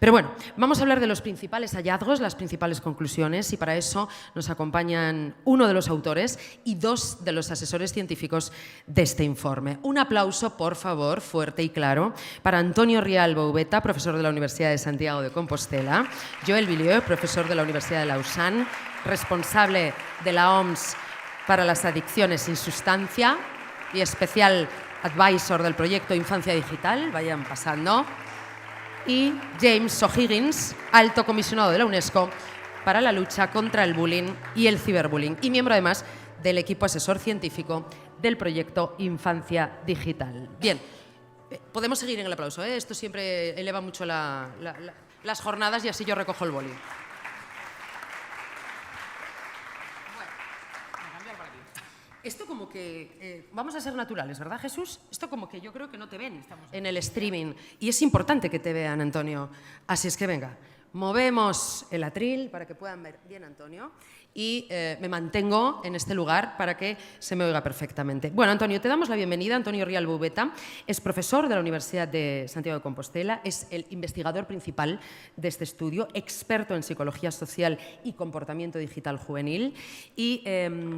Pero bueno, vamos a hablar de los principales hallazgos, las principales conclusiones, y para eso nos acompañan uno de los autores y dos de los asesores científicos de este informe. Un aplauso, por favor, fuerte y claro, para Antonio Rial Boubeta, profesor de la Universidad de Santiago de Compostela, Joël Villieu, profesor de la Universidad de Lausanne, responsable de la OMS para las adicciones sin sustancia y especial advisor del proyecto Infancia Digital, vayan pasando, y James O'Higgins, alto comisionado de la UNESCO para la lucha contra el bullying y el ciberbullying, y miembro además del equipo asesor científico del proyecto Infancia Digital. Bien, podemos seguir en el aplauso, ¿eh? Esto siempre eleva mucho las jornadas y así yo recojo el boli. Esto como que, vamos a ser naturales, ¿verdad, Jesús? Esto como que yo creo que no te ven en el streaming y es importante que te vean, Antonio. Así es que venga, movemos el atril para que puedan ver bien, Antonio, y me mantengo en este lugar para que se me oiga perfectamente. Bueno, Antonio, te damos la bienvenida. Antonio Rial Boubeta es profesor de la Universidad de Santiago de Compostela, es el investigador principal de este estudio, experto en psicología social y comportamiento digital juvenil, y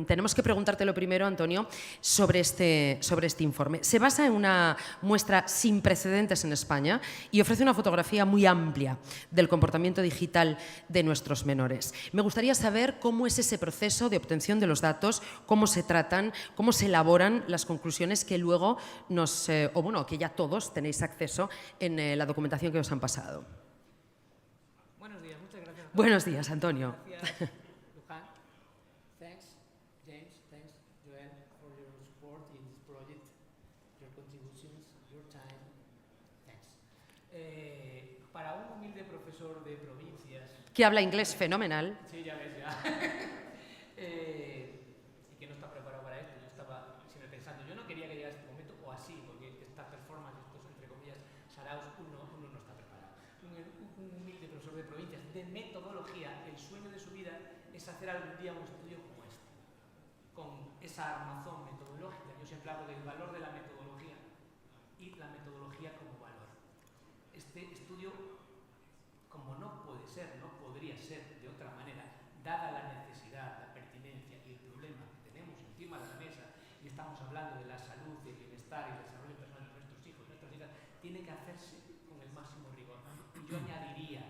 tenemos que preguntarte lo primero, Antonio, sobre este informe. Se basa en una muestra sin precedentes en España y ofrece una fotografía muy amplia del comportamiento digital de nuestros menores. Me gustaría saber cómo es ese proceso de obtención de los datos, cómo se tratan, cómo se elaboran las conclusiones que luego que ya todos tenéis acceso en la documentación que os han pasado. Buenos días, muchas gracias. Buenos días, Antonio. Gracias, Luján. Thanks, James. Thanks, Joel, for your support in this project, your contributions, your time. Thanks. Para un humilde profesor de provincias... Que habla inglés fenomenal. Sí, ya ves, ya. Y que no está preparado para esto. Yo estaba siempre pensando, yo no quería que llegara este momento, o así, porque esta performance, estos entre comillas, saraos, uno no está preparado. Un humilde profesor de provincias de metodología, el sueño de su vida es hacer algún día un estudio como este, con esa armazón metodológica. Yo siempre hablo del valor de la metodología y la metodología como valor. Este estudio, como no puede ser, no podría ser de otra manera, dada la necesidad, la pertinencia y el problema que tenemos encima de la mesa, y estamos hablando de la salud, del bienestar y el desarrollo personal de nuestros hijos, nuestras hijas, tiene que hacerse con el máximo rigor. Y yo añadiría,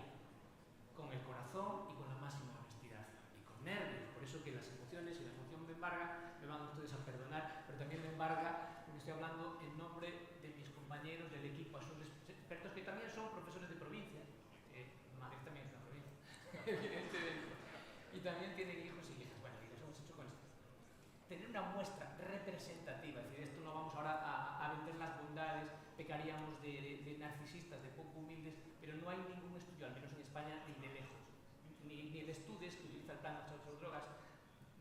con el corazón y con la máxima honestidad, y con nervios, por eso que las emociones y la emoción me embarga, me van ustedes a perdonar, pero también me embarga porque estoy hablando en nombre de mis compañeros del equipo, son expertos que también son profesores de provincia. Madrid también es una provincia, evidentemente, y también tienen hijos y hijas. Bueno, y les hemos hecho con esto. Tener una muestra representativa, es decir, esto no vamos ahora a vender las bondades, pecaríamos de narcisistas, de poco humildes, pero no hay ningún estudio, al menos en España, ni de lejos, ni el estudios que utiliza el Plan Nacional de Drogas,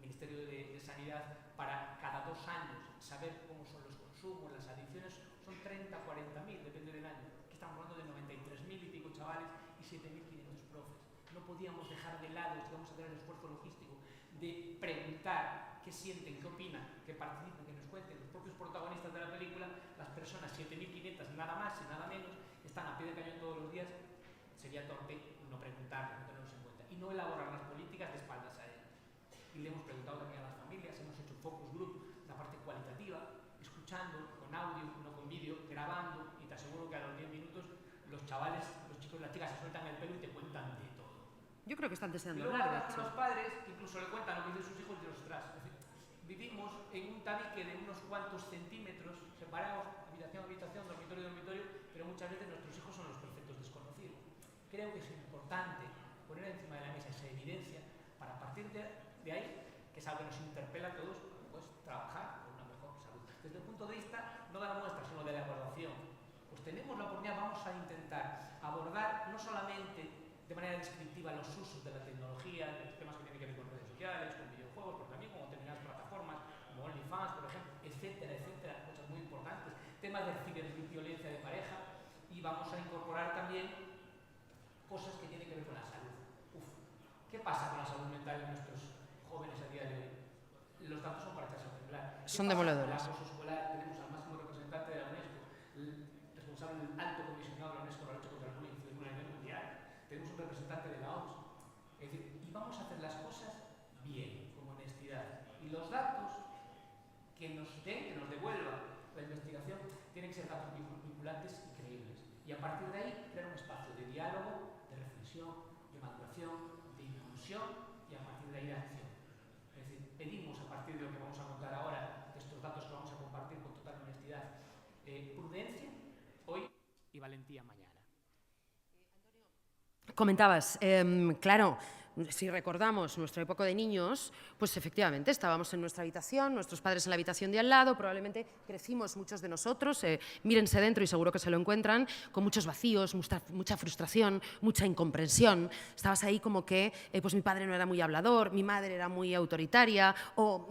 Ministerio de Sanidad, para cada 2 años saber cómo son los consumos, las adicciones, son 30, 40.000, depende del año. Aquí estamos hablando de 93.000 y pico chavales y 7.500 profes. No podíamos dejar de lado, si vamos a hacer el esfuerzo logístico, de preguntar qué sienten, qué opinan, que participen, que nos cuenten. Los propios protagonistas de la película, las personas 7.500, nada más y nada menos, están a pie de cañón todos los días. Sería torpe no preguntar, no tenerlos en cuenta y no elaborar las políticas de espaldas a ellos. Y le hemos preguntado también a las familias, hemos hecho focus group, la parte cualitativa, escuchando con audio, no con vídeo, grabando, y te aseguro que a los 10 minutos los chavales, los chicos y las chicas se sueltan el pelo y te cuentan de todo. Yo creo que están deseando hablar. hablar, de hecho. Los padres incluso le cuentan lo que dicen sus hijos de los tras. Es decir, vivimos en un tabique de unos cuantos centímetros, separados, habitación a habitación, dormitorio a dormitorio, pero muchas veces nuestros hijos son los perfectos desconocidos. Creo que es importante poner encima de la mesa esa evidencia para, a partir de ahí, que es algo que nos interpela a todos, pues trabajar por una mejor salud. Desde el punto de vista no de la muestra, sino de la evaluación, pues tenemos la oportunidad, vamos a intentar abordar no solamente de manera descriptiva los usos de la tecnología, los temas que tienen que ver con redes sociales, con videojuegos, pero también con determinadas plataformas como OnlyFans, por ejemplo, etcétera, etcétera, cosas muy importantes, temas de ciberviolencia de pareja, y vamos a incorporar también cosas que tienen que ver con la salud. ¿Qué pasa con la salud mental de nuestros jóvenes a día de hoy? Los datos son para echarse a temblar. Son demoledores. En el acoso escolar tenemos al máximo representante de la UNESCO, el responsable del alto comisionado de la UNESCO para la lucha contra el bullying a nivel mundial. representante de la OMS. Es decir, y vamos a hacer las cosas bien, con honestidad. Y los datos que nos den, que nos devuelva la investigación, tienen que ser datos vinculantes y creíbles. Y a partir de ahí, crear un espacio de diálogo, de reflexión, de maduración, de inclusión y a partir de ahí de acción. Es decir, pedimos a partir de lo que vamos a contar ahora, de estos datos que vamos a compartir con total honestidad, prudencia hoy y valentía mañana. Comentabas, claro, si recordamos nuestra época de niños, pues efectivamente estábamos en nuestra habitación, nuestros padres en la habitación de al lado, probablemente crecimos muchos de nosotros, mírense dentro y seguro que se lo encuentran, con muchos vacíos, mucha frustración, mucha incomprensión. Estabas ahí como que pues mi padre no era muy hablador, mi madre era muy autoritaria o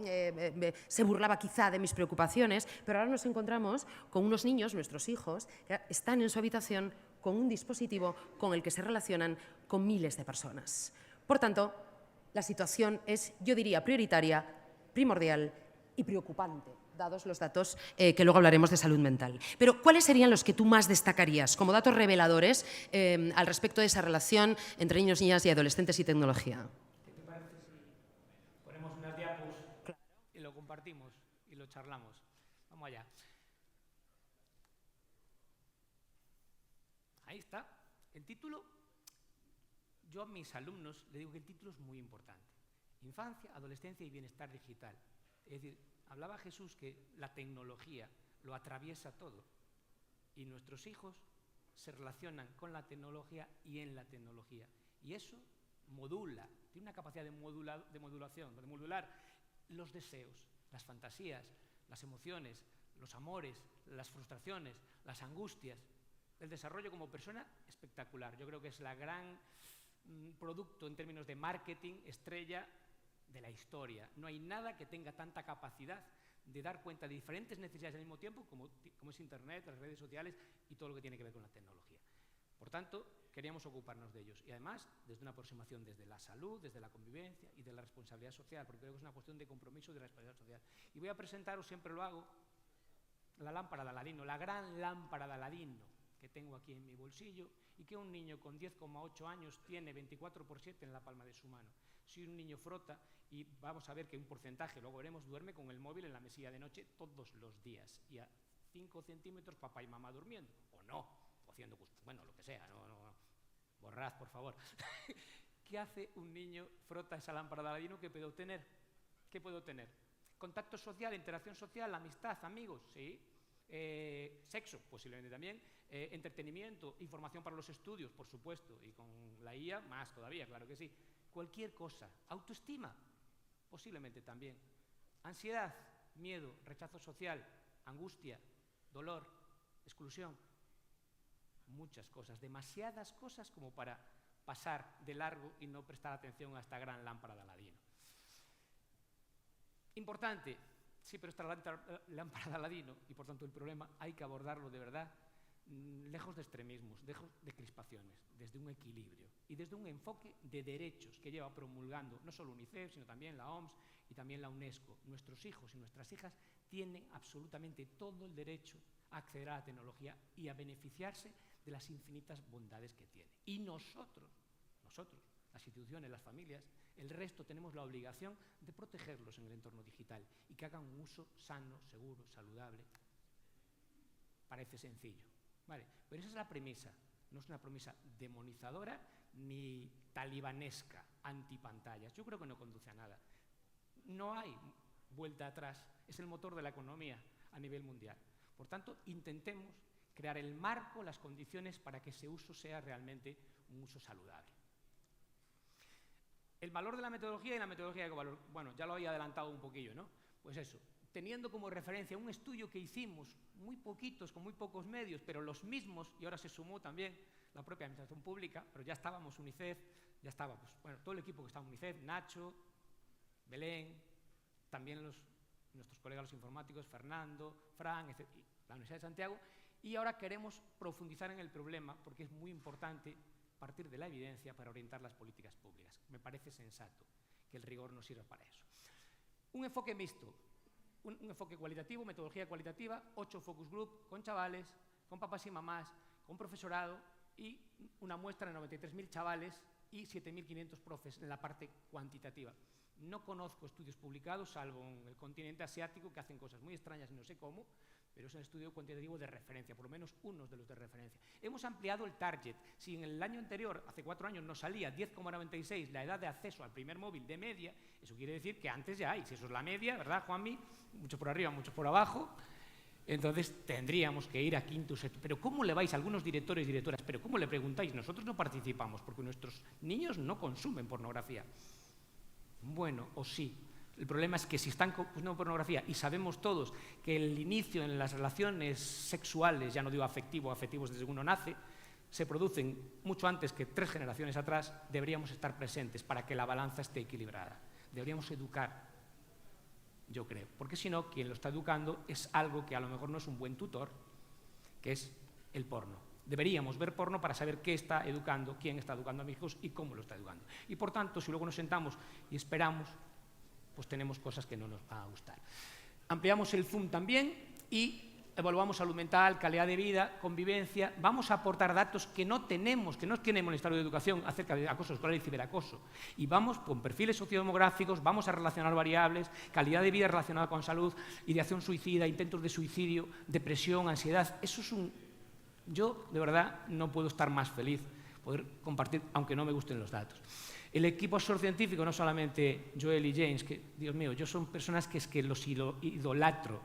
se burlaba quizá de mis preocupaciones, pero ahora nos encontramos con unos niños, nuestros hijos, que están en su habitación con un dispositivo con el que se relacionan con miles de personas. Por tanto, la situación es, yo diría, prioritaria, primordial y preocupante, dados los datos que luego hablaremos de salud mental. Pero, ¿cuáles serían los que tú más destacarías como datos reveladores al respecto de esa relación entre niños, niñas y adolescentes y tecnología? ¿Qué te parece si ponemos unas diapos y lo compartimos y lo charlamos? Vamos allá. Ahí está. El título, yo a mis alumnos le digo que el título es muy importante. Infancia, adolescencia y bienestar digital. Es decir, hablaba Jesús que la tecnología lo atraviesa todo y nuestros hijos se relacionan con la tecnología y en la tecnología. Y eso modula, tiene una capacidad de modulación, de modular los deseos, las fantasías, las emociones, los amores, las frustraciones, las angustias. El desarrollo como persona, espectacular. Yo creo que es la gran producto en términos de marketing estrella de la historia. No hay nada que tenga tanta capacidad de dar cuenta de diferentes necesidades al mismo tiempo como es Internet, las redes sociales y todo lo que tiene que ver con la tecnología. Por tanto, queríamos ocuparnos de ellos. Y además, desde una aproximación desde la salud, desde la convivencia y de la responsabilidad social, porque creo que es una cuestión de compromiso y de responsabilidad social. Y voy a presentaros, siempre lo hago, la lámpara de Aladino, la gran lámpara de Aladino, que tengo aquí en mi bolsillo y que un niño con 10,8 años tiene 24/7 en la palma de su mano. Si un niño frota, y vamos a ver que un porcentaje, luego veremos, duerme con el móvil en la mesilla de noche todos los días y a 5 centímetros papá y mamá durmiendo, o no, o haciendo, bueno, lo que sea, no. Borrad, por favor. ¿Qué hace un niño? Frota esa lámpara de Aladino, ¿qué puede obtener? ¿Qué puede obtener? Contacto social, interacción social, amistad, amigos, sí. Sexo, posiblemente también, entretenimiento, información para los estudios, por supuesto, y con la IA más todavía, claro que sí. Cualquier cosa. Autoestima, posiblemente también. Ansiedad, miedo, rechazo social, angustia, dolor, exclusión. Muchas cosas, demasiadas cosas como para pasar de largo y no prestar atención a esta gran lámpara de Aladino. Importante. Sí, pero esta lámpara de Aladino, y por tanto el problema, hay que abordarlo de verdad, lejos de extremismos, lejos de crispaciones, desde un equilibrio y desde un enfoque de derechos que lleva promulgando no solo UNICEF, sino también la OMS y también la UNESCO. Nuestros hijos y nuestras hijas tienen absolutamente todo el derecho a acceder a la tecnología y a beneficiarse de las infinitas bondades que tiene. Y nosotros, las instituciones, las familias, el resto tenemos la obligación de protegerlos en el entorno digital y que hagan un uso sano, seguro, saludable. Parece sencillo, ¿vale? Pero esa es la premisa, no es una premisa demonizadora ni talibanesca, antipantallas. Yo creo que no conduce a nada. No hay vuelta atrás, es el motor de la economía a nivel mundial. Por tanto, intentemos crear el marco, las condiciones para que ese uso sea realmente un uso saludable. El valor de la metodología y la metodología de valor. Bueno, ya lo había adelantado un poquillo, ¿no? Pues eso, teniendo como referencia un estudio que hicimos, muy poquitos, con muy pocos medios, pero los mismos, y ahora se sumó también la propia administración pública, pero ya estábamos UNICEF, ya estábamos, bueno, todo el equipo que estaba en UNICEF, Nacho, Belén, también nuestros colegas los informáticos, Fernando, Fran, etc., la Universidad de Santiago, y ahora queremos profundizar en el problema porque es muy importante partir de la evidencia para orientar las políticas públicas. Me parece sensato que el rigor nos sirva para eso. Un enfoque mixto, un enfoque cualitativo, metodología cualitativa, 8 focus group con chavales, con papás y mamás, con profesorado y una muestra de 93.000 chavales y 7.500 profes en la parte cuantitativa. No conozco estudios publicados, salvo en el continente asiático, que hacen cosas muy extrañas y no sé cómo, pero es un estudio cuantitativo de referencia, por lo menos unos de los de referencia. Hemos ampliado el target. Si en el año anterior, hace 4 años, nos salía 10,96 la edad de acceso al primer móvil de media, eso quiere decir que antes ya hay. Si eso es la media, ¿verdad, Juanmi? Muchos por arriba, muchos por abajo. Entonces tendríamos que ir a quinto, sexto. Pero ¿cómo le vais a algunos directores y directoras? Pero ¿cómo le preguntáis? Nosotros no participamos porque nuestros niños no consumen pornografía. Bueno, o sí. El problema es que si están consumiendo pornografía y sabemos todos que el inicio en las relaciones sexuales, ya no digo afectivos desde que uno nace, se producen mucho antes que 3 generaciones atrás, deberíamos estar presentes para que la balanza esté equilibrada. Deberíamos educar, yo creo, porque si no, quien lo está educando es algo que a lo mejor no es un buen tutor, que es el porno. Deberíamos ver porno para saber qué está educando, quién está educando a mis hijos y cómo lo está educando. Y por tanto, si luego nos sentamos y esperamos, pues tenemos cosas que no nos van a gustar. Ampliamos el Zoom también y evaluamos salud mental, calidad de vida, convivencia. Vamos a aportar datos que no tenemos, que no tiene el Ministerio de Educación acerca de acoso escolar y ciberacoso. Y vamos con perfiles sociodemográficos, vamos a relacionar variables, calidad de vida relacionada con salud, ideación suicida, intentos de suicidio, depresión, ansiedad. Eso es un... Yo, de verdad, no puedo estar más feliz poder compartir, aunque no me gusten los datos. El equipo asesor científico, no solamente Joel y James, que, Dios mío, yo son personas que es que los idolatro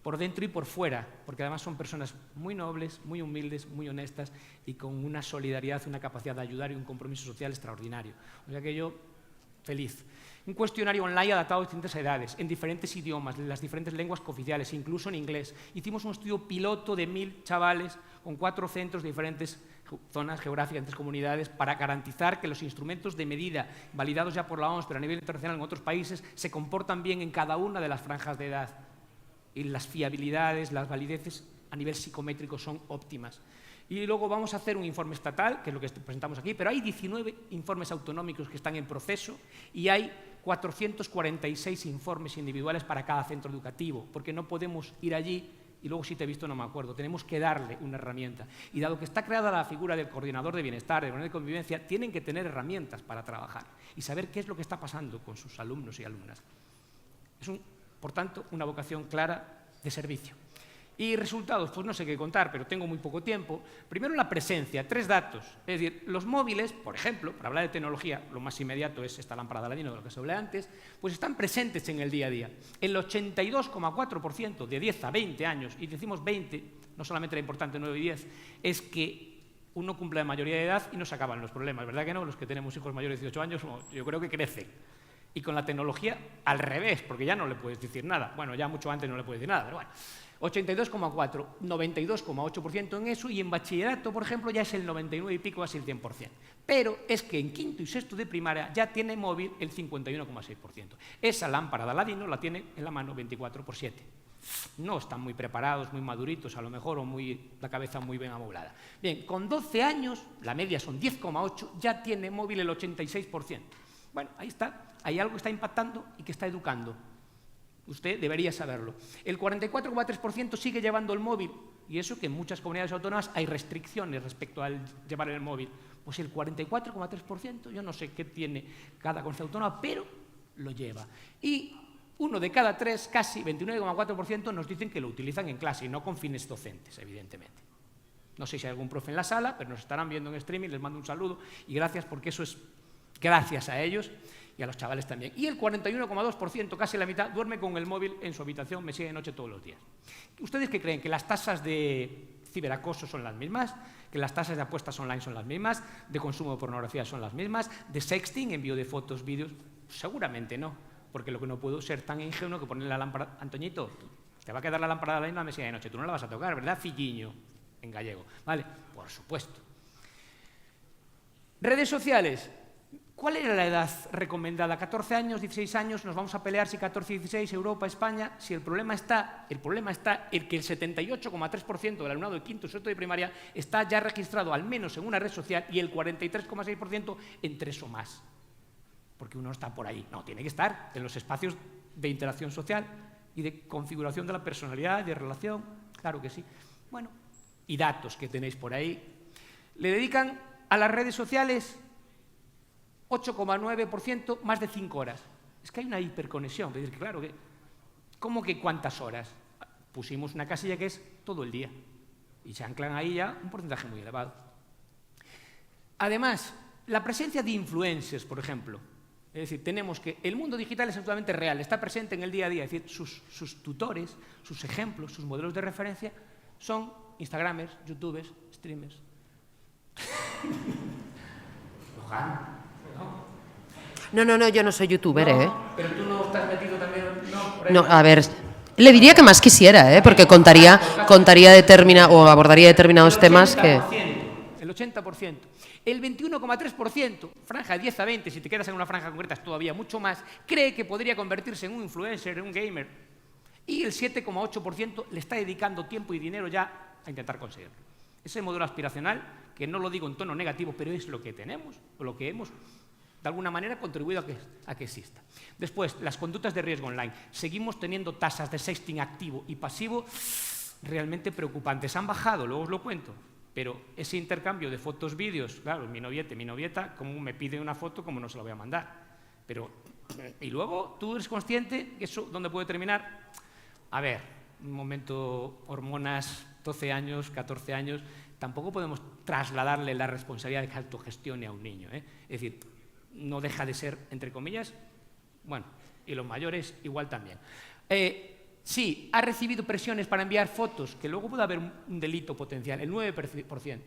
por dentro y por fuera, porque además son personas muy nobles, muy humildes, muy honestas y con una solidaridad, una capacidad de ayudar y un compromiso social extraordinario. O sea que yo, feliz. Un cuestionario online adaptado a distintas edades, en diferentes idiomas, en las diferentes lenguas cooficiales, incluso en inglés. Hicimos un estudio piloto de 1000 chavales con 4 centros de diferentes zonas geográficas, diferentes comunidades, para garantizar que los instrumentos de medida validados ya por la OMS, pero a nivel internacional en otros países, se comportan bien en cada una de las franjas de edad. Y las fiabilidades, las valideces a nivel psicométrico son óptimas. Y luego vamos a hacer un informe estatal, que es lo que presentamos aquí, pero hay 19 informes autonómicos que están en proceso y hay 446 informes individuales para cada centro educativo, porque no podemos ir allí y luego si te he visto no me acuerdo. Tenemos que darle una herramienta. Y dado que está creada la figura del coordinador de bienestar, de convivencia, tienen que tener herramientas para trabajar y saber qué es lo que está pasando con sus alumnos y alumnas. Es, por tanto, una vocación clara de servicio. Y resultados, pues no sé qué contar, pero tengo muy poco tiempo. Primero, la presencia, 3 datos. Es decir, los móviles, por ejemplo, para hablar de tecnología, lo más inmediato es esta lámpara de Aladino, de lo que se hablé antes, pues están presentes en el día a día. El 82,4% de 10 a 20 años, y decimos 20, no solamente era importante 9 y 10, es que uno cumple la mayoría de edad y no se acaban los problemas, ¿verdad que no? Los que tenemos hijos mayores de 18 años, yo creo que crecen. Y con la tecnología al revés, porque ya no le puedes decir nada. Bueno, ya mucho antes no le puedes decir nada, pero bueno. 82,4, 92,8% en eso, y en bachillerato, por ejemplo, ya es el 99 y pico, casi el 100%. Pero es que en quinto y sexto de primaria ya tiene móvil el 51,6%. Esa lámpara de Aladino la tiene en la mano 24/7. No están muy preparados, muy maduritos a lo mejor, o la cabeza muy bien amoblada. Bien, con 12 años, la media son 10,8, ya tiene móvil el 86%. Bueno, ahí está, hay algo que está impactando y que está educando. Usted debería saberlo. El 44,3% sigue llevando el móvil, y eso que en muchas comunidades autónomas hay restricciones respecto al llevar el móvil. Pues el 44,3%, yo no sé qué tiene cada comunidad autónoma, pero lo lleva. Y 1 de cada 3, casi 29,4%, nos dicen que lo utilizan en clase y no con fines docentes, evidentemente. No sé si hay algún profe en la sala, pero nos estarán viendo en streaming, les mando un saludo y gracias, porque eso es gracias a ellos y a los chavales también. Y el 41,2%, casi la mitad, duerme con el móvil en su habitación, mesilla de noche, todos los días. ¿Ustedes qué creen? ¿Que las tasas de ciberacoso son las mismas? ¿Que las tasas de apuestas online son las mismas? ¿De consumo de pornografía son las mismas? ¿De sexting, envío de fotos, vídeos? Seguramente no, porque lo que no puedo ser tan ingenuo que ponerle la lámpara... Antoñito, te va a quedar la lámpara de la misma mesilla de noche, tú no la vas a tocar, ¿verdad? Filliño, en gallego. ¿Vale? Por supuesto. Redes sociales. ¿Cuál era la edad recomendada? 14 años, 16 años, nos vamos a pelear si 14 y 16, Europa, España. Si el problema está en que el 78,3% del alumnado de quinto y sexto de primaria está ya registrado al menos en una red social y el 43,6% en 3 o más. Porque uno está por ahí. No, tiene que estar en los espacios de interacción social y de configuración de la personalidad, de relación. Claro que sí. Bueno, y datos que tenéis por ahí. Le dedican a las redes sociales 8,9% más de 5 horas. Es que hay una hiperconexión. Es decir, claro, ¿cómo que cuántas horas? Pusimos una casilla que es todo el día. Y se anclan ahí ya un porcentaje muy elevado. Además, la presencia de influencers, por ejemplo. Es decir, tenemos que el mundo digital es absolutamente real, está presente en el día a día. Es decir, sus tutores, sus ejemplos, sus modelos de referencia son instagramers, youtubers, streamers. No, yo no soy youtuber, Pero tú no estás metido también, No, a ver, le diría que más quisiera, porque contaría o abordaría determinados temas que... El 80%. El 21,3%, franja de 10 a 20, si te quedas en una franja concreta es todavía mucho más, cree que podría convertirse en un influencer, en un gamer. Y el 7,8% le está dedicando tiempo y dinero ya a intentar conseguirlo. Ese modelo aspiracional, que no lo digo en tono negativo, pero es lo que tenemos, o lo que hemos, de alguna manera, contribuido a que exista. Después, las conductas de riesgo online. Seguimos teniendo tasas de sexting activo y pasivo realmente preocupantes. Han bajado, luego os lo cuento. Pero ese intercambio de fotos, vídeos, claro, mi novieta, como me pide una foto, como no se la voy a mandar. Pero, y luego, ¿tú eres consciente que eso dónde puede terminar? A ver, un momento, hormonas, 12 años, 14 años, tampoco podemos trasladarle la responsabilidad de que autogestione a un niño, ¿eh? Es decir, no deja de ser, entre comillas, bueno, y los mayores igual también. Sí, ha recibido presiones para enviar fotos, que luego puede haber un delito potencial, el 9%.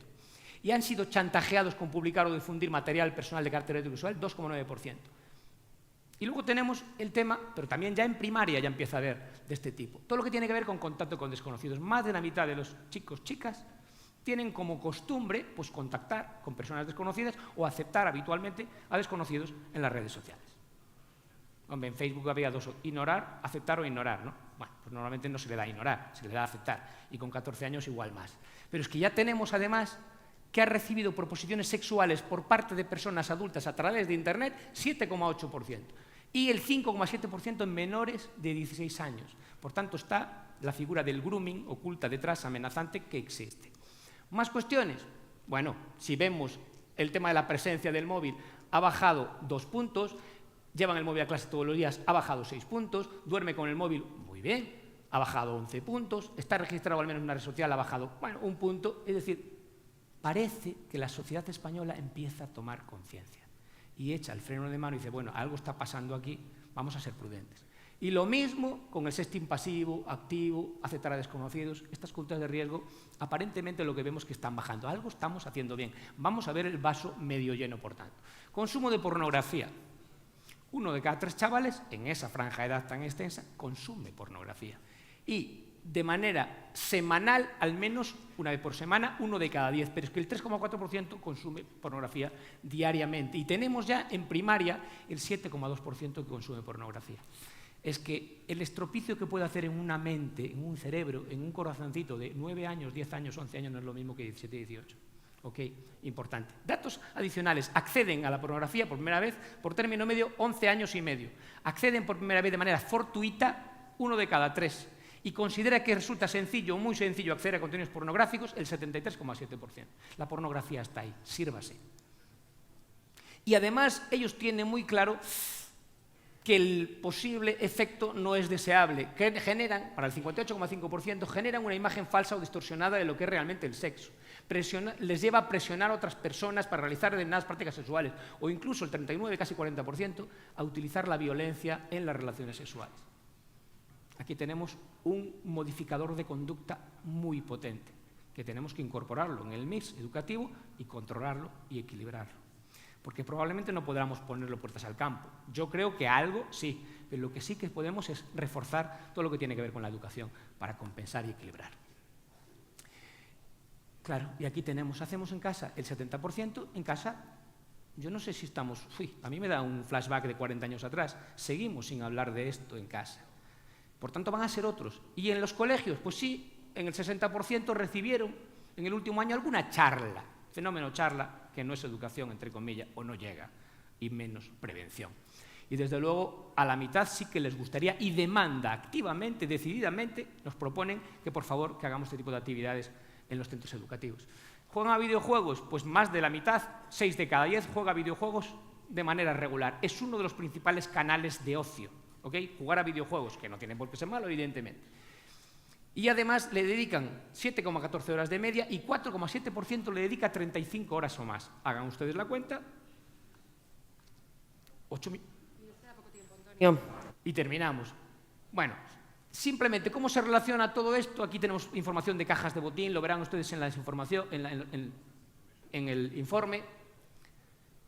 Y han sido chantajeados con publicar o difundir material personal de carácter audiovisual, 2,9%. Y luego tenemos el tema, pero también ya en primaria ya empieza a haber de este tipo. Todo lo que tiene que ver con contacto con desconocidos. Más de la mitad de los chicos, chicas, tienen como costumbre pues, contactar con personas desconocidas o aceptar habitualmente a desconocidos en las redes sociales. Hombre, en Facebook había dos, ignorar, aceptar o ignorar, ¿no? Bueno, pues normalmente no se le da a ignorar, se le da a aceptar. Y con 14 años igual más. Pero es que ya tenemos, además, que ha recibido proposiciones sexuales por parte de personas adultas a través de Internet, 7,8%. Y el 5,7% en menores de 16 años. Por tanto, está la figura del grooming oculta detrás, amenazante, que existe. ¿Más cuestiones? Bueno, si vemos el tema de la presencia del móvil, ha bajado 2 puntos, llevan el móvil a clase todos los días, ha bajado 6 puntos, duerme con el móvil, muy bien, ha bajado 11 puntos, está registrado al menos en una red social, ha bajado, bueno, 1 punto, es decir, parece que la sociedad española empieza a tomar conciencia y echa el freno de mano y dice, bueno, algo está pasando aquí, vamos a ser prudentes. Y lo mismo con el sexting pasivo, activo, aceptar a desconocidos, estas conductas de riesgo, aparentemente lo que vemos es que están bajando, algo estamos haciendo bien, vamos a ver el vaso medio lleno, por tanto. Consumo de pornografía. 1 de cada 3 chavales, en esa franja de edad tan extensa, consume pornografía. Y de manera semanal, al menos una vez por semana, 1 de cada 10. Pero es que el 3,4% consume pornografía diariamente. Y tenemos ya en primaria el 7,2% que consume pornografía. Es que el estropicio que puede hacer en una mente, en un cerebro, en un corazoncito de 9 años, 10 años, 11 años, no es lo mismo que 17, 18. Ok, importante. Datos adicionales. Acceden a la pornografía por primera vez, por término medio, 11 años y medio. Acceden por primera vez de manera fortuita 1 de cada 3. Y considera que resulta sencillo o muy sencillo acceder a contenidos pornográficos el 73,7%. La pornografía está ahí, sírvase. Y además ellos tienen muy claro que el posible efecto no es deseable, que generan, para el 58,5%, generan una imagen falsa o distorsionada de lo que es realmente el sexo. Les lleva a presionar a otras personas para realizar determinadas prácticas sexuales, o incluso el 39, casi 40%, a utilizar la violencia en las relaciones sexuales. Aquí tenemos un modificador de conducta muy potente, que tenemos que incorporarlo en el mix educativo y controlarlo y equilibrarlo. Porque probablemente no podamos ponerlo puertas al campo. Yo creo que algo sí, pero lo que sí que podemos es reforzar todo lo que tiene que ver con la educación para compensar y equilibrar. Claro, y aquí tenemos, hacemos en casa el 70%, en casa, yo no sé si estamos, a mí me da un flashback de 40 años atrás, seguimos sin hablar de esto en casa. Por tanto, van a ser otros. Y en los colegios, pues sí, en el 60% recibieron en el último año alguna charla, fenómeno charla, que no es educación, entre comillas, o no llega, y menos prevención. Y desde luego, a la mitad sí que les gustaría, y demanda activamente, decididamente, nos proponen que por favor que hagamos este tipo de actividades en los centros educativos. ¿Juegan a videojuegos? Pues más de la mitad, 6 de cada 10 juega a videojuegos de manera regular. Es uno de los principales canales de ocio, ¿ok? Jugar a videojuegos, que no tiene por qué ser malo, evidentemente. Y además le dedican 7,14 horas de media y 4,7% le dedica 35 horas o más. Hagan ustedes la cuenta. 8 minutos. Y terminamos. Bueno, simplemente, ¿cómo se relaciona todo esto? Aquí tenemos información de cajas de botín, lo verán ustedes en el informe,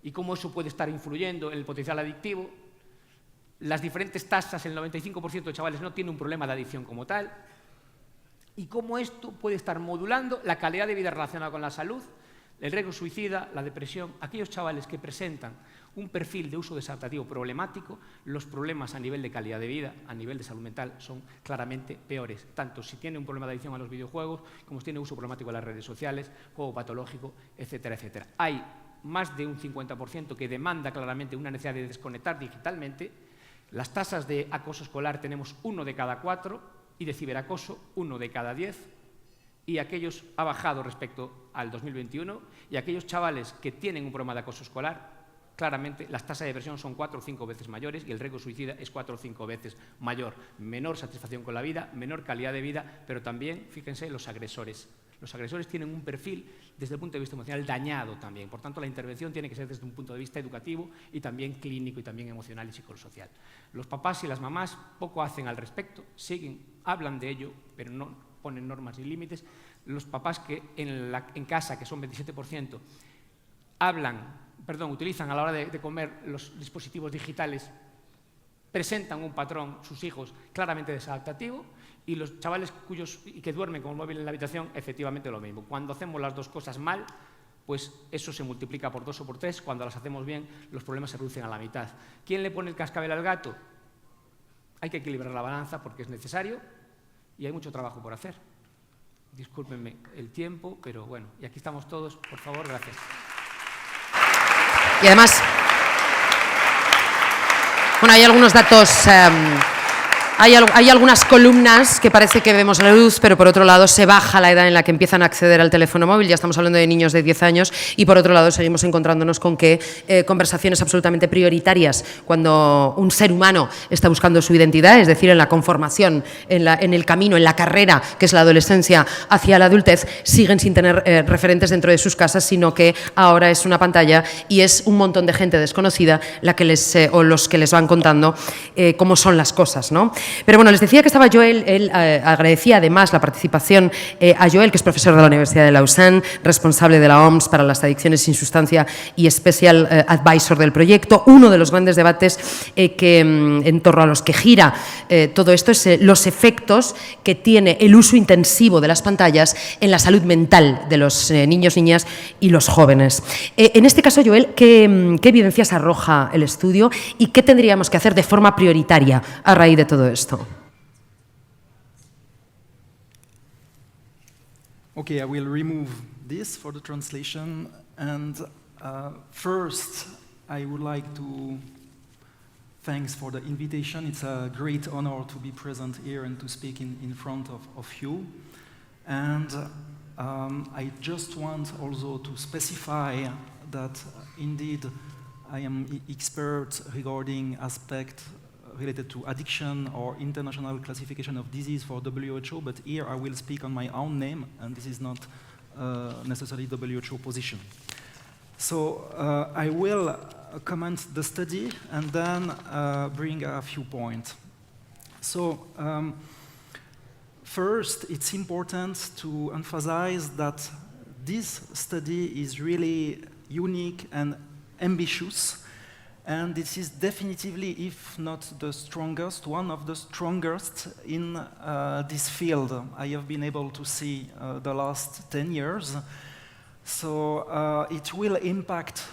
y cómo eso puede estar influyendo en el potencial adictivo. Las diferentes tasas, el 95% de chavales no tiene un problema de adicción como tal, y cómo esto puede estar modulando la calidad de vida relacionada con la salud, el riesgo suicida, la depresión. Aquellos chavales que presentan un perfil de uso desadaptativo problemático, los problemas a nivel de calidad de vida, a nivel de salud mental, son claramente peores, tanto si tiene un problema de adicción a los videojuegos, como si tiene uso problemático de las redes sociales, juego patológico, etcétera, etcétera. Hay más de un 50% que demanda claramente una necesidad de desconectar digitalmente. Las tasas de acoso escolar tenemos 1 de cada 4 y de ciberacoso 1 de cada 10. Y aquellos ha bajado respecto al 2021, y aquellos chavales que tienen un problema de acoso escolar, claramente las tasas de depresión son 4 o 5 veces mayores y el riesgo suicida es 4 o 5 veces mayor. Menor satisfacción con la vida, menor calidad de vida, pero también, fíjense, los agresores. Los agresores tienen un perfil, desde el punto de vista emocional, dañado también. Por tanto, la intervención tiene que ser desde un punto de vista educativo y también clínico y también emocional y psicosocial. Los papás y las mamás poco hacen al respecto, hablan de ello, pero no ponen normas ni límites. Los papás que en casa, que son 27%, utilizan a la hora de comer los dispositivos digitales, presentan un patrón, sus hijos, claramente desadaptativo, y los chavales que duermen con el móvil en la habitación, efectivamente lo mismo. Cuando hacemos las dos cosas mal, pues eso se multiplica por 2 o por 3. Cuando las hacemos bien, los problemas se reducen a la mitad. ¿Quién le pone el cascabel al gato? Hay que equilibrar la balanza porque es necesario y hay mucho trabajo por hacer. Discúlpenme el tiempo, pero bueno, y aquí estamos todos, por favor, gracias. Y además, bueno, hay algunos datos, hay algunas columnas que parece que vemos la luz, pero por otro lado se baja la edad en la que empiezan a acceder al teléfono móvil. Ya estamos hablando de niños de 10 años y por otro lado seguimos encontrándonos con que conversaciones absolutamente prioritarias cuando un ser humano está buscando su identidad, es decir, en la conformación, en el camino, en la carrera que es la adolescencia hacia la adultez, siguen sin tener referentes dentro de sus casas, sino que ahora es una pantalla y es un montón de gente desconocida la que o los que les van contando cómo son las cosas, ¿no? Pero bueno, les decía que estaba Joel, él agradecía además la participación a Joel, que es profesor de la Universidad de Lausanne, responsable de la OMS para las adicciones sin sustancia y Special Advisor del proyecto. Uno de los grandes debates en torno a los que gira todo esto es los efectos que tiene el uso intensivo de las pantallas en la salud mental de los niños, niñas y los jóvenes. En este caso, Joel, ¿qué evidencias arroja el estudio y qué tendríamos que hacer de forma prioritaria a raíz de todo esto? Okay, I will remove this for the translation. And first, I would like to thanks for the invitation. It's a great honor to be present here and to speak in front of you. And I just want also to specify that indeed I am expert regarding aspects related to addiction or international classification of disease for WHO, but here I will speak on my own name, and this is not necessarily WHO position. So I will comment the study and then bring a few points. So first, it's important to emphasize that this study is really unique and ambitious. And this is definitively, if not the strongest, one of the strongest in this field I have been able to see the last 10 years. So it will impact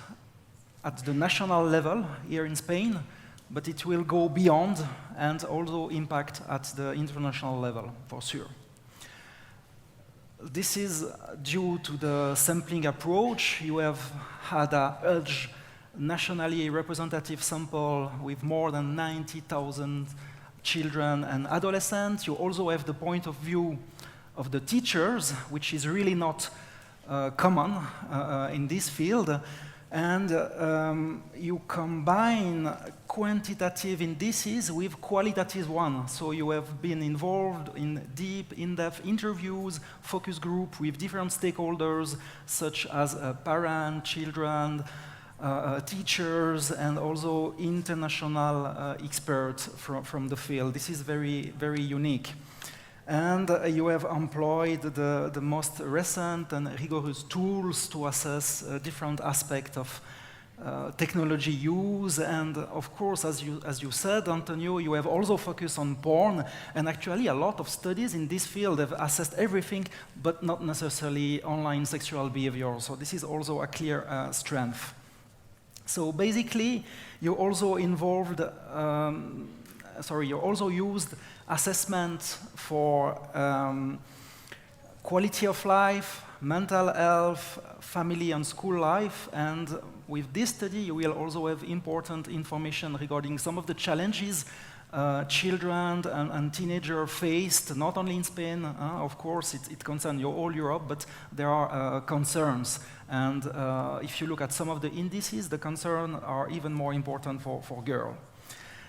at the national level here in Spain, but it will go beyond and also impact at the international level, for sure. This is due to the sampling approach. You have had a huge nationally representative sample with more than 90,000 children and adolescents. You also have the point of view of the teachers, which is really not common in this field. And you combine quantitative indices with qualitative ones. So you have been involved in deep, in-depth interviews, focus group with different stakeholders, such as parents, children, teachers, and also international experts from the field. This is very, very unique. And you have employed the most recent and rigorous tools to assess different aspects of technology use. And of course, as you said, Antonio, you have also focused on porn. And actually, a lot of studies in this field have assessed everything, but not necessarily online sexual behavior. So this is also a clear strength. So basically, you also involved, you also used assessment for quality of life, mental health, family and school life, and with this study you will also have important information regarding some of the challenges children and teenagers faced, not only in Spain, of course, it concerns all Europe, but there are concerns. And if you look at some of the indices, the concerns are even more important for girls.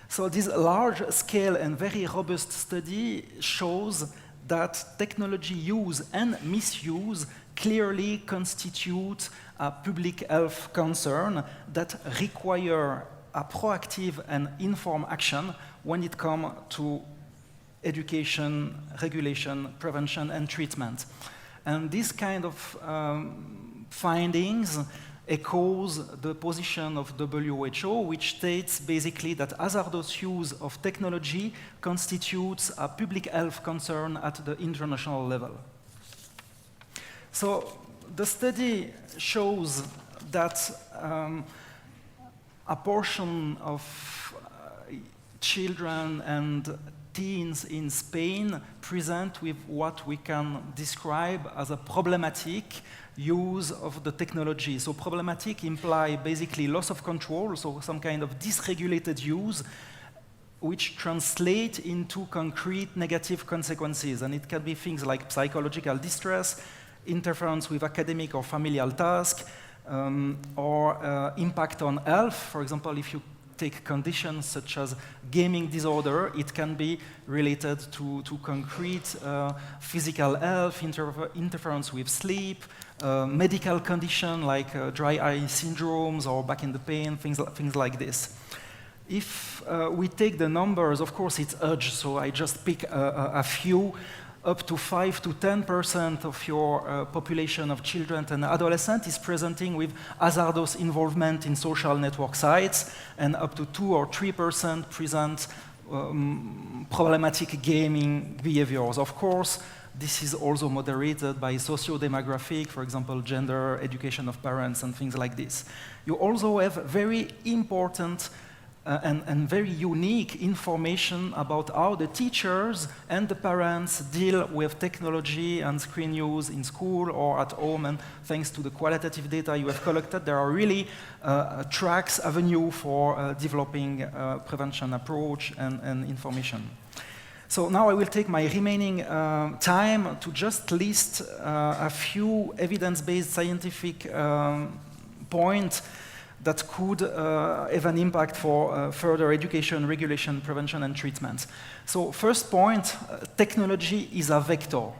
So this large-scale and very robust study shows that technology use and misuse clearly constitute a public health concern that require a proactive and informed action when it comes to education, regulation, prevention, and treatment. And this kind of findings echoes the position of WHO, which states basically that hazardous use of technology constitutes a public health concern at the international level. So the study shows that a portion of children and teens in Spain present with what we can describe as a problematic use of the technology. So problematic imply basically loss of control, so some kind of dysregulated use, which translate into concrete negative consequences. And it can be things like psychological distress, interference with academic or familial tasks, or impact on health. For example, if you take conditions such as gaming disorder, it can be related to concrete physical health, interference with sleep, medical condition like dry eye syndromes or back in the pain, things like this. If we take the numbers, of course it's urged, so I just pick a few. Up to 5 to 10% of your population of children and adolescents is presenting with hazardous involvement in social network sites, and up to 2 or 3% present problematic gaming behaviors. Of course, this is also moderated by socio-demographic, for example, gender, education of parents, and things like this. You also have very important and very unique information about how the teachers and the parents deal with technology and screen use in school or at home, and thanks to the qualitative data you have collected, there are really tracks, avenue for developing prevention approach and information. So now I will take my remaining time to just list a few evidence-based scientific points that could have an impact for further education, regulation, prevention, and treatment. So first point, technology is a vector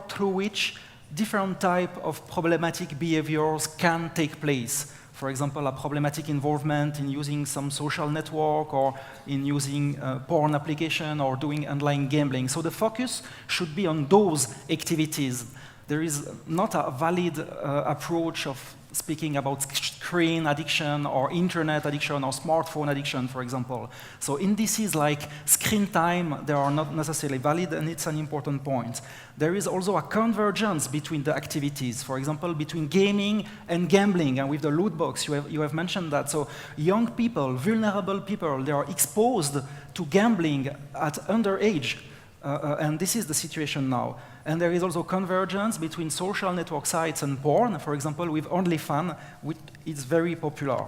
through which different type of problematic behaviors can take place. For example, a problematic involvement in using some social network or in using porn application or doing online gambling. So the focus should be on those activities. There is not a valid approach of speaking about screen addiction or internet addiction or smartphone addiction, for example. So indices like screen time, they are not necessarily valid, and it's an important point. There is also a convergence between the activities, for example, between gaming and gambling, and with the loot box, you have mentioned that. So young people, vulnerable people, they are exposed to gambling at underage, and this is the situation now. And there is also convergence between social network sites and porn, for example, with OnlyFans, which is very popular.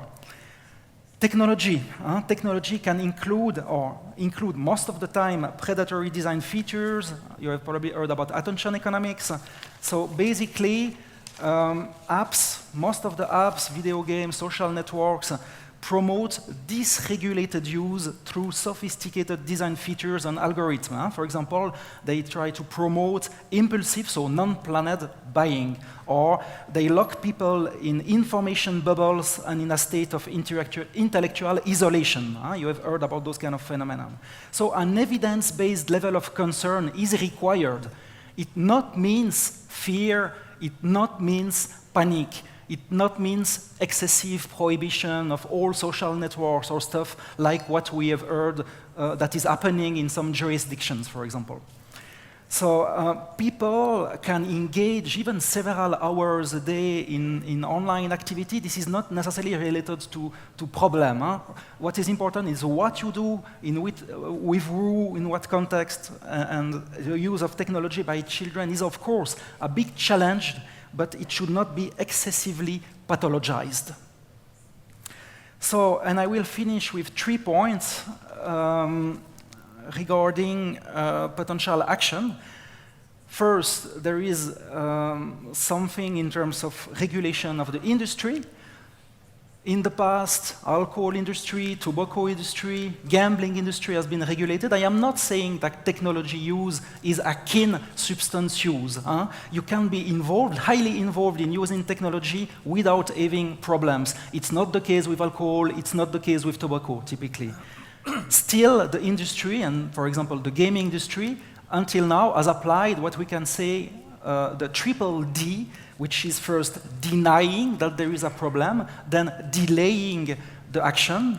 Technology. Technology can include most of the time predatory design features. You have probably heard about attention economics. So basically, most of the apps, video games, social networks, promote dysregulated use through sophisticated design features and algorithms. For example, they try to promote impulsive, so non-planned buying, or they lock people in information bubbles and in a state of intellectual isolation. You have heard about those kind of phenomena. So an evidence-based level of concern is required. It not means fear, it not means panic. It not means excessive prohibition of all social networks or stuff like what we have heard that is happening in some jurisdictions, for example. So people can engage even several hours a day in online activity. This is not necessarily related to problem. What is important is what you do, with who, in what context, and the use of technology by children is, of course, a big challenge, but it should not be excessively pathologized. So, and I will finish with 3 points regarding potential action. First, there is something in terms of regulation of the industry. In the past, alcohol industry, tobacco industry, gambling industry has been regulated. I am not saying that technology use is akin substance use. You can be involved, highly involved in using technology without having problems. It's not the case with alcohol, it's not the case with tobacco, typically. Still, the industry, and for example, the gaming industry, until now has applied what we can say the triple D, which is first denying that there is a problem, then delaying the action,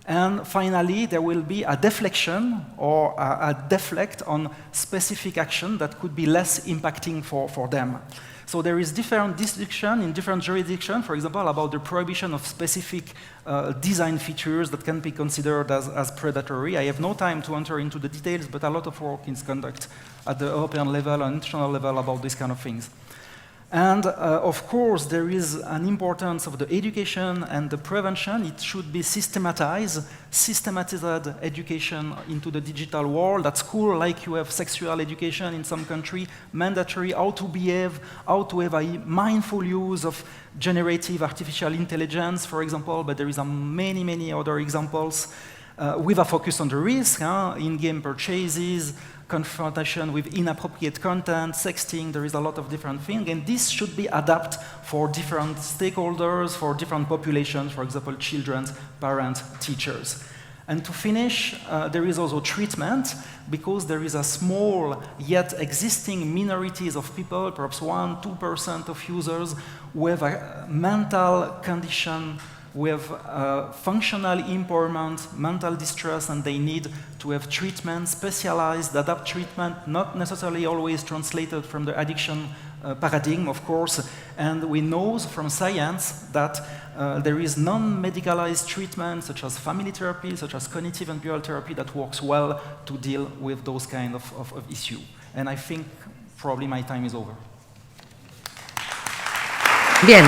and finally there will be a deflection or a deflect on specific action that could be less impacting for them. So there is different distinction in different jurisdictions, for example, about the prohibition of specific design features that can be considered as predatory. I have no time to enter into the details, but a lot of work is conducted at the European level and international level about these kind of things. And of course, there is an importance of the education and the prevention. It should be systematized education into the digital world. At school, like you have sexual education in some country, mandatory, how to behave, how to have a mindful use of generative artificial intelligence, for example, but there is many, many other examples with a focus on the risk, in-game purchases, confrontation with inappropriate content, sexting, there is a lot of different things, and this should be adapted for different stakeholders, for different populations, for example, children, parents, teachers. And to finish, there is also treatment, because there is a small yet existing minorities of people, perhaps 1–2% of users, who have a mental condition, with functional impairment, mental distress, and they need to have treatment, specialized, adapt treatment, not necessarily always translated from the addiction paradigm, of course. And we know from science that there is non-medicalized treatment, such as family therapy, such as cognitive and behavioral therapy, that works well to deal with those kind of issues. And I think probably my time is over. Bien.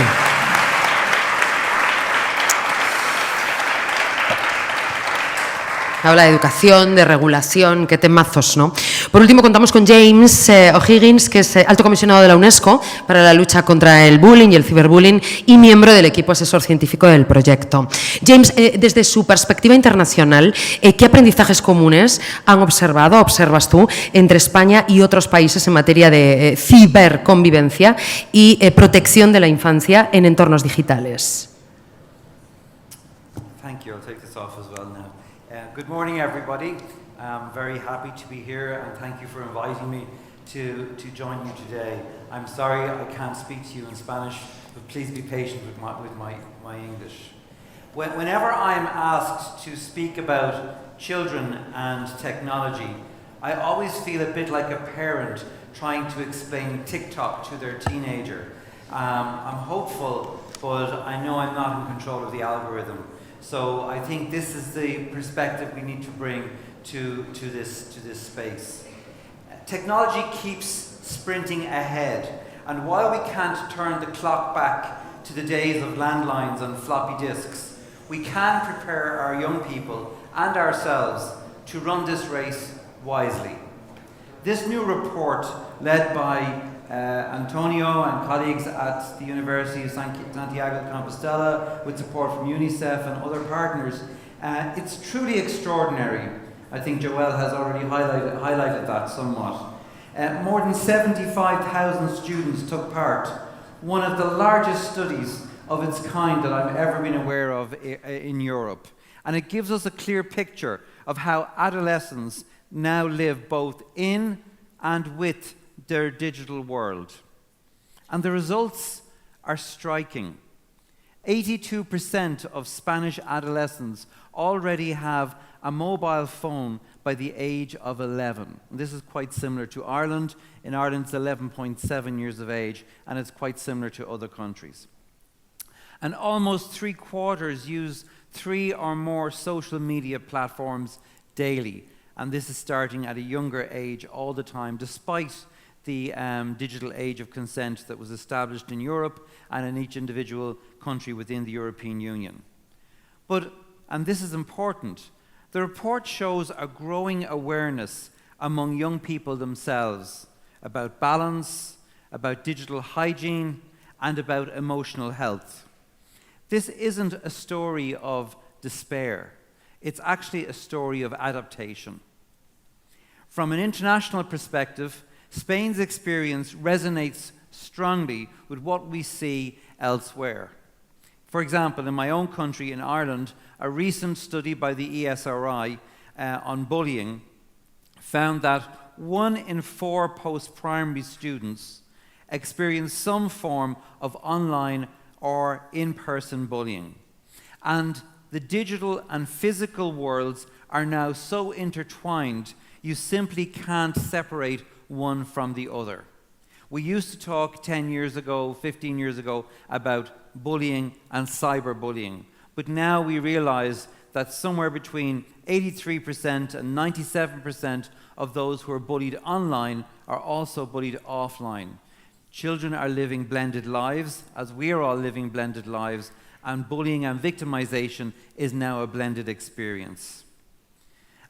Habla de educación, de regulación, qué temazos, ¿no? Por último, contamos con James O'Higgins, que es alto comisionado de la UNESCO para la lucha contra el bullying y el ciberbullying y miembro del equipo asesor científico del proyecto. James, desde su perspectiva internacional, ¿qué aprendizajes comunes observas tú entre España y otros países en materia de ciberconvivencia y protección de la infancia en entornos digitales? Thank you. I'll take this off as well now. Good morning, everybody. I'm very happy to be here, and thank you for inviting me to join you today. I'm sorry I can't speak to you in Spanish, but please be patient with my English. Whenever I'm asked to speak about children and technology, I always feel a bit like a parent trying to explain TikTok to their teenager. I'm hopeful, but I know I'm not in control of the algorithm. So I think this is the perspective we need to bring to this space. Technology keeps sprinting ahead, and while we can't turn the clock back to the days of landlines and floppy disks, we can prepare our young people and ourselves to run this race wisely. This new report, led by Antonio and colleagues at the University of Santiago de Compostela, with support from UNICEF and other partners. It's truly extraordinary. I think Joelle has already highlighted that somewhat. More than 75,000 students took part, one of the largest studies of its kind that I've ever been aware of in Europe. And it gives us a clear picture of how adolescents now live both in and with their digital world. And the results are striking. 82% of Spanish adolescents already have a mobile phone by the age of 11. And this is quite similar to Ireland. In Ireland, it's 11.7 years of age, and it's quite similar to other countries. And almost 3/4 use 3 or more social media platforms daily. And this is starting at a younger age all the time, despite the digital age of consent that was established in Europe and in each individual country within the European Union. But, and this is important, the report shows a growing awareness among young people themselves about balance, about digital hygiene, and about emotional health. This isn't a story of despair. It's actually a story of adaptation. From an international perspective, Spain's experience resonates strongly with what we see elsewhere. For example, in my own country, in Ireland, a recent study by the ESRI on bullying found that 1 in 4 post-primary students experience some form of online or in-person bullying. And the digital and physical worlds are now so intertwined, you simply can't separate one from the other. We used to talk 10 years ago, 15 years ago, about bullying and cyberbullying. But now we realize that somewhere between 83% and 97% of those who are bullied online are also bullied offline. Children are living blended lives, as we are all living blended lives, and bullying and victimization is now a blended experience.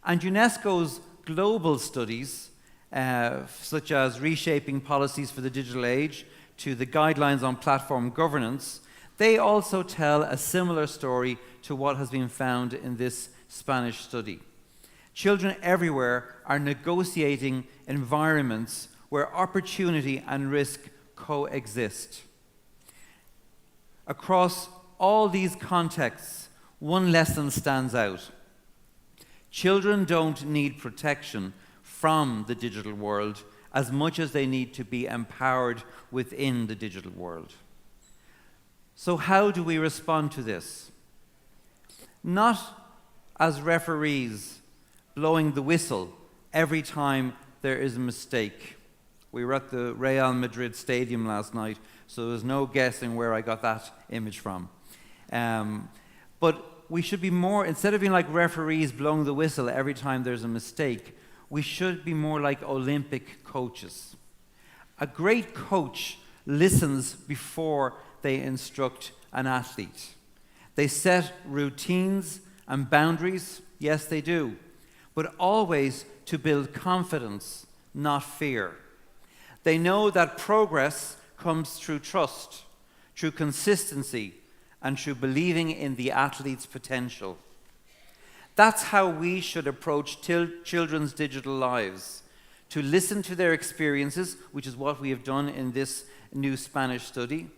And UNESCO's global studies, such as Reshaping Policies for the Digital Age to the Guidelines on Platform Governance, they also tell a similar story to what has been found in this Spanish study. Children everywhere are negotiating environments where opportunity and risk coexist. Across all these contexts, one lesson stands out. Children don't need protection from the digital world as much as they need to be empowered within the digital world. So how do we respond to this? Not as referees blowing the whistle every time there is a mistake. We were at the Real Madrid stadium last night, so there was no guessing where I got that image from. But we should be more, instead of being like referees blowing the whistle every time there's a mistake, we should be more like Olympic coaches. A great coach listens before they instruct an athlete. They set routines and boundaries, yes they do, but always to build confidence, not fear. They know that progress comes through trust, through consistency, and through believing in the athlete's potential. That's how we should approach children's digital lives, to listen to their experiences, which is what we have done in this new Spanish study,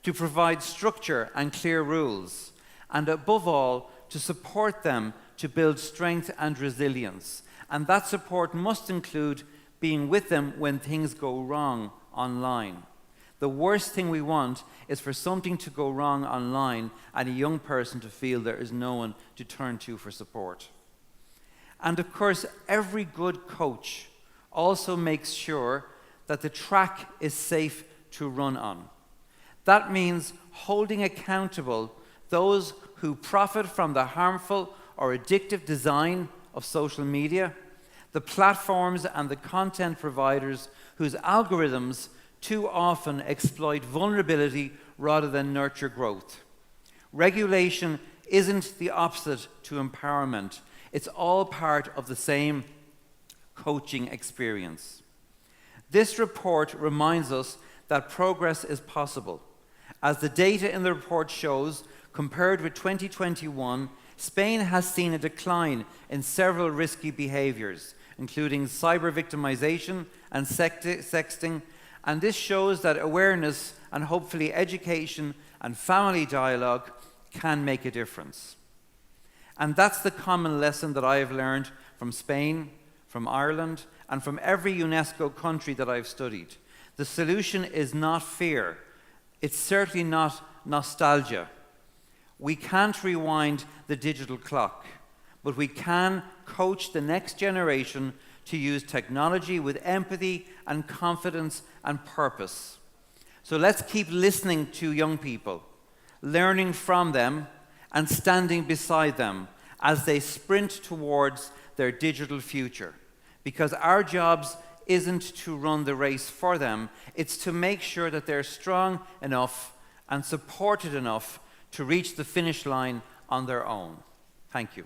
to provide structure and clear rules, and above all, to support them to build strength and resilience. And that support must include being with them when things go wrong online. The worst thing we want is for something to go wrong online and a young person to feel there is no one to turn to for support. And of course, every good coach also makes sure that the track is safe to run on. That means holding accountable those who profit from the harmful or addictive design of social media, the platforms and the content providers whose algorithms too often exploit vulnerability rather than nurture growth. Regulation isn't the opposite to empowerment. It's all part of the same coaching experience. This report reminds us that progress is possible. As the data in the report shows, compared with 2021, Spain has seen a decline in several risky behaviours, including cyber victimization and sexting, and this shows that awareness and hopefully education and family dialogue can make a difference. And that's the common lesson that I have learned from Spain, from Ireland, and from every UNESCO country that I've studied. The solution is not fear. It's certainly not nostalgia. We can't rewind the digital clock, but we can coach the next generation to use technology with empathy and confidence and purpose. So let's keep listening to young people, learning from them, and standing beside them as they sprint towards their digital future. Because our jobs isn't to run the race for them, it's to make sure that they're strong enough and supported enough to reach the finish line on their own. Thank you.